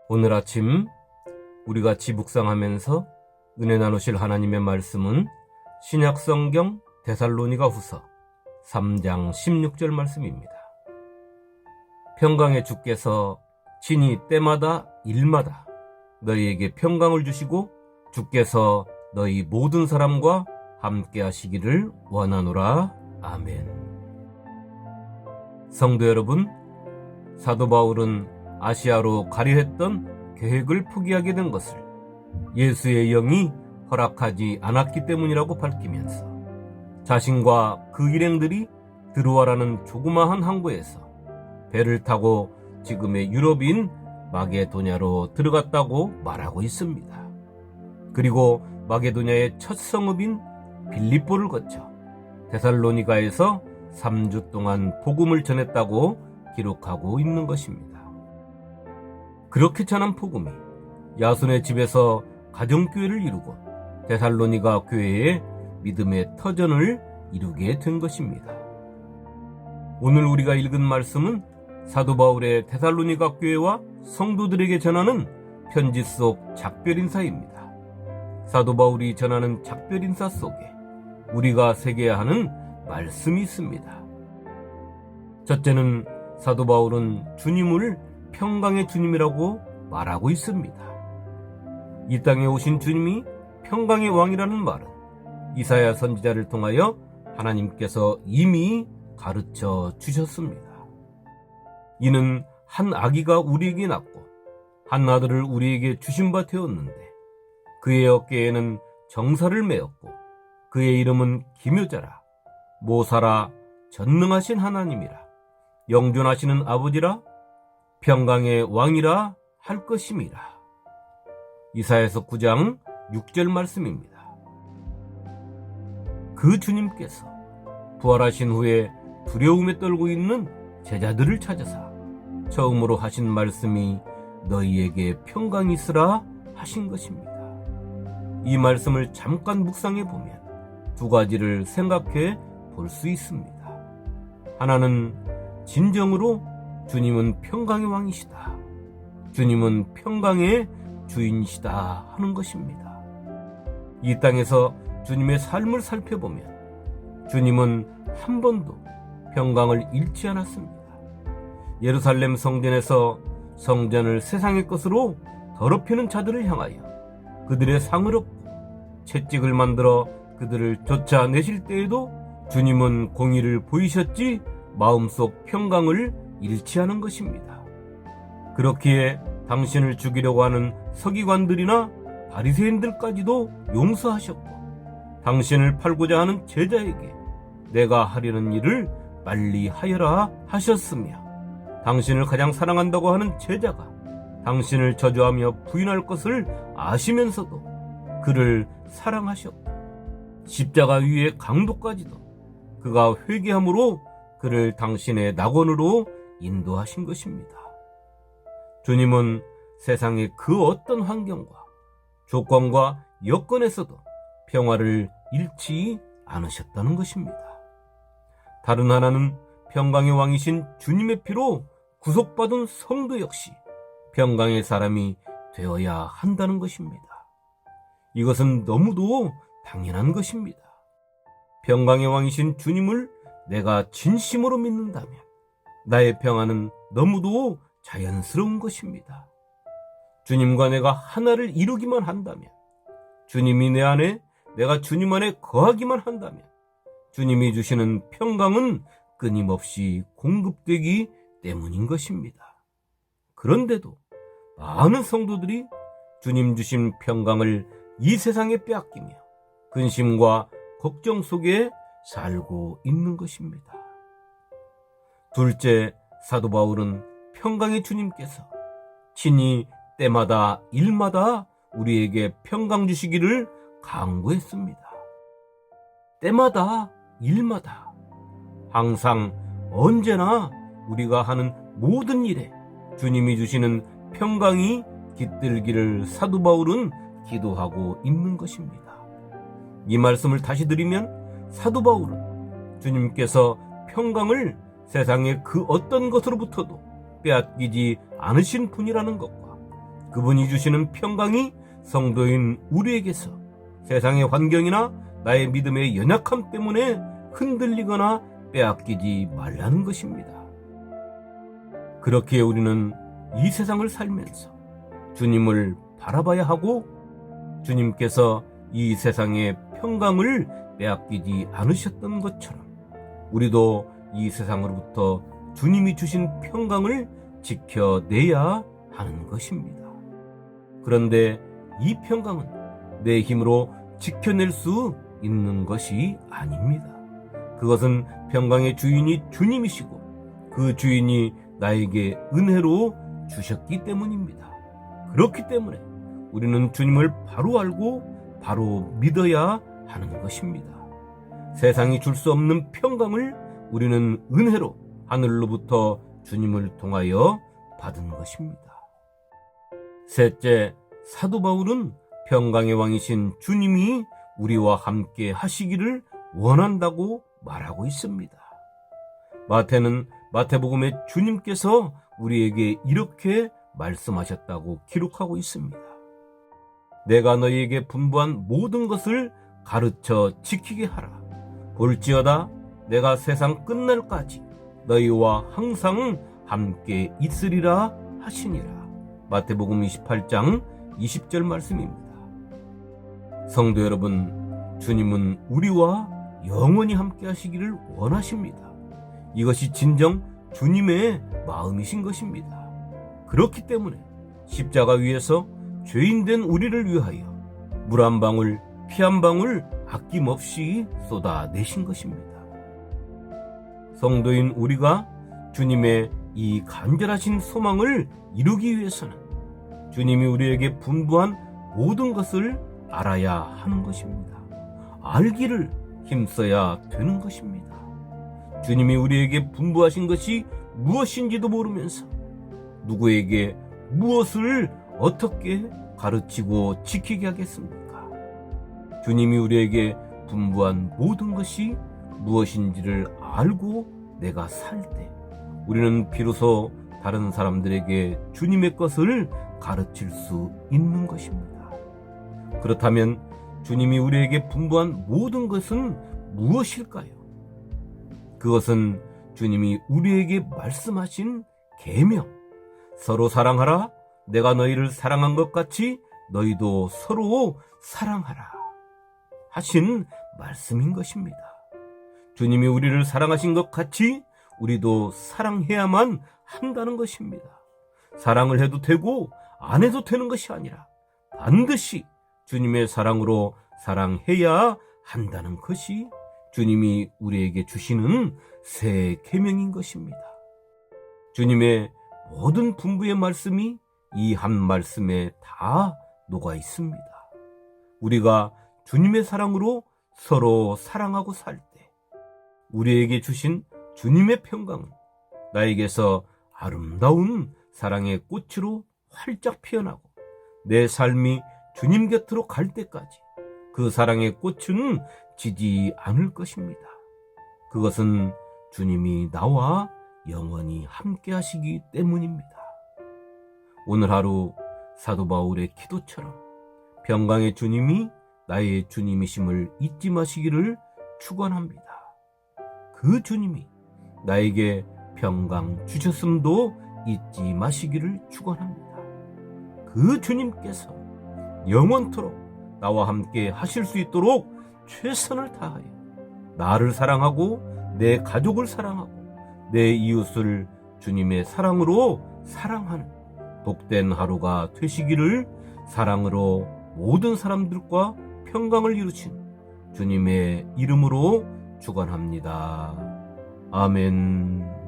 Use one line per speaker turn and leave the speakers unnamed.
오늘 아침 우리가 같이 묵상하면서 은혜 나누실 하나님의 말씀은 신약성경 데살로니가후서 3장 16절 말씀입니다. 평강의 주께서 친히 때마다 일마다 너희에게 평강을 주시고 주께서 너희 모든 사람과 함께 하시기를 원하노라. 아멘. 성도 여러분, 사도 바울은 아시아로 가려 했던 계획을 포기하게 된 것을 예수의 영이 허락하지 않았기 때문이라고 밝히면서 자신과 그 일행들이 드로아라는 조그마한 항구에서 배를 타고 지금의 유럽인 마게도냐로 들어갔다고 말하고 있습니다. 그리고 마게도냐의 첫 성읍인 빌립보를 거쳐 데살로니가에서 3주 동안 복음을 전했다고 기록하고 있는 것입니다. 그렇게 전한 복음이 야손의 집에서 가정교회를 이루고 데살로니가 교회의 믿음의 터전을 이루게 된 것입니다. 오늘 우리가 읽은 말씀은 사도 바울의 데살로니가 교회와 성도들에게 전하는 편지 속 작별인사입니다. 사도 바울이 전하는 작별인사 속에 우리가 새겨야 하는 말씀이 있습니다. 첫째는 사도 바울은 주님을 평강의 주님이라고 말하고 있습니다. 이 땅에 오신 주님이 평강의 왕이라는 말은 이사야 선지자를 통하여 하나님께서 이미 가르쳐 주셨습니다. 이는 한 아기가 우리에게 낳고 한 아들을 우리에게 주신 바 되었는데 그의 어깨에는 정사를 메었고 그의 이름은 기묘자라 모사라 전능하신 하나님이라 영존하시는 아버지라 평강의 왕이라 할 것임이라. 이사야서 9장 6절 말씀입니다. 그 주님께서 부활하신 후에 두려움에 떨고 있는 제자들을 찾아서 처음으로 하신 말씀이 너희에게 평강이 있으라 하신 것입니다. 이 말씀을 잠깐 묵상해 보면 두 가지를 생각해 볼 수 있습니다. 하나는 진정으로 주님은 평강의 왕이시다, 주님은 평강의 주인이시다 하는 것입니다. 이 땅에서 주님의 삶을 살펴보면 주님은 한 번도 평강을 잃지 않았습니다. 예루살렘 성전에서 성전을 세상의 것으로 더럽히는 자들을 향하여 그들의 상을 얻고 채찍을 만들어 그들을 쫓아내실 때에도 주님은 공의를 보이셨지 마음속 평강을 잃지 않은 것입니다. 그렇기에 당신을 죽이려고 하는 서기관들이나 바리새인들까지도 용서하셨고 당신을 팔고자 하는 제자에게 내가 하려는 일을 빨리 하여라 하셨으며 당신을 가장 사랑한다고 하는 제자가 당신을 저주하며 부인할 것을 아시면서도 그를 사랑하셨고 십자가 위의 강도까지도 그가 회개함으로 그를 당신의 낙원으로 인도하신 것입니다. 주님은 세상의 그 어떤 환경과 조건과 여건에서도 평화를 잃지 않으셨다는 것입니다. 다른 하나는 평강의 왕이신 주님의 피로 구속받은 성도 역시 평강의 사람이 되어야 한다는 것입니다. 이것은 너무도 당연한 것입니다. 평강의 왕이신 주님을 내가 진심으로 믿는다면 나의 평안은 너무도 자연스러운 것입니다. 주님과 내가 하나를 이루기만 한다면, 주님이 내 안에, 내가 주님 안에 거하기만 한다면 주님이 주시는 평강은 끊임없이 공급되기 때문인 것입니다. 그런데도 많은 성도들이 주님 주신 평강을 이 세상에 빼앗기며 근심과 걱정 속에 살고 있는 것입니다. 둘째, 사도 바울은 평강의 주님께서 친히 때마다 일마다 우리에게 평강 주시기를 강구했습니다. 때마다 일마다 항상 언제나 우리가 하는 모든 일에 주님이 주시는 평강이 깃들기를 사도 바울은 기도하고 있는 것입니다. 이 말씀을 다시 드리면 사도 바울은 주님께서 평강을 세상의 그 어떤 것으로부터도 빼앗기지 않으신 분이라는 것과 그분이 주시는 평강이 성도인 우리에게서 세상의 환경이나 나의 믿음의 연약함 때문에 흔들리거나 빼앗기지 말라는 것입니다. 그렇기에 우리는 이 세상을 살면서 주님을 바라봐야 하고, 주님께서 이 세상의 평강을 빼앗기지 않으셨던 것처럼 우리도 이 세상으로부터 주님이 주신 평강을 지켜내야 하는 것입니다. 그런데 이 평강은 내 힘으로 지켜낼 수 있는 것이 아닙니다. 그것은 평강의 주인이 주님이시고 그 주인이 나에게 은혜로 주셨기 때문입니다. 그렇기 때문에 우리는 주님을 바로 알고 바로 믿어야 하는 것입니다. 세상이 줄 수 없는 평강을 우리는 은혜로 하늘로부터 주님을 통하여 받은 것입니다. 셋째, 사도 바울은 평강의 왕이신 주님이 우리와 함께 하시기를 원한다고 말하고 있습니다. 마태는 마태복음에 주님께서 우리에게 이렇게 말씀하셨다고 기록하고 있습니다. 내가 너희에게 분부한 모든 것을 가르쳐 지키게 하라. 볼지어다 내가 세상 끝날까지 너희와 항상 함께 있으리라 하시니라. 마태복음 28장 20절 말씀입니다. 성도 여러분, 주님은 우리와 영원히 함께 하시기를 원하십니다. 이것이 진정 주님의 마음이신 것입니다. 그렇기 때문에 십자가 위에서 죄인된 우리를 위하여 물 한 방울, 피 한 방울 아낌없이 쏟아내신 것입니다. 성도인 우리가 주님의 이 간절하신 소망을 이루기 위해서는 주님이 우리에게 분부한 모든 것을 알아야 하는 것입니다. 알기를 힘써야 되는 것입니다. 주님이 우리에게 분부하신 것이 무엇인지도 모르면서 누구에게 무엇을 어떻게 가르치고 지키게 하겠습니까? 주님이 우리에게 분부한 모든 것이 무엇인지를 알고 내가 살 때 우리는 비로소 다른 사람들에게 주님의 것을 가르칠 수 있는 것입니다. 그렇다면 주님이 우리에게 분부한 모든 것은 무엇일까요? 그것은 주님이 우리에게 말씀하신 계명, 서로 사랑하라, 내가 너희를 사랑한 것 같이 너희도 서로 사랑하라 하신 말씀인 것입니다. 주님이 우리를 사랑하신 것 같이 우리도 사랑해야만 한다는 것입니다. 사랑을 해도 되고 안 해도 되는 것이 아니라 반드시 주님의 사랑으로 사랑해야 한다는 것이 주님이 우리에게 주시는 새 계명인 것입니다. 주님의 모든 분부의 말씀이 이 한 말씀에 다 녹아 있습니다. 우리가 주님의 사랑으로 서로 사랑하고 살 때 우리에게 주신 주님의 평강은 나에게서 아름다운 사랑의 꽃으로 활짝 피어나고 내 삶이 주님 곁으로 갈 때까지 그 사랑의 꽃은 지지 않을 것입니다. 그것은 주님이 나와 영원히 함께 하시기 때문입니다. 오늘 하루 사도 바울의 기도처럼 평강의 주님이 나의 주님이심을 잊지 마시기를 축원합니다. 그 주님이 나에게 평강 주셨음도 잊지 마시기를 축원합니다. 그 주님께서 영원토록 나와 함께 하실 수 있도록 최선을 다하여 나를 사랑하고 내 가족을 사랑하고 내 이웃을 주님의 사랑으로 사랑하는 복된 하루가 되시기를 사랑으로 모든 사람들과 평강을 이루신 주님의 이름으로 축원합니다. 아멘.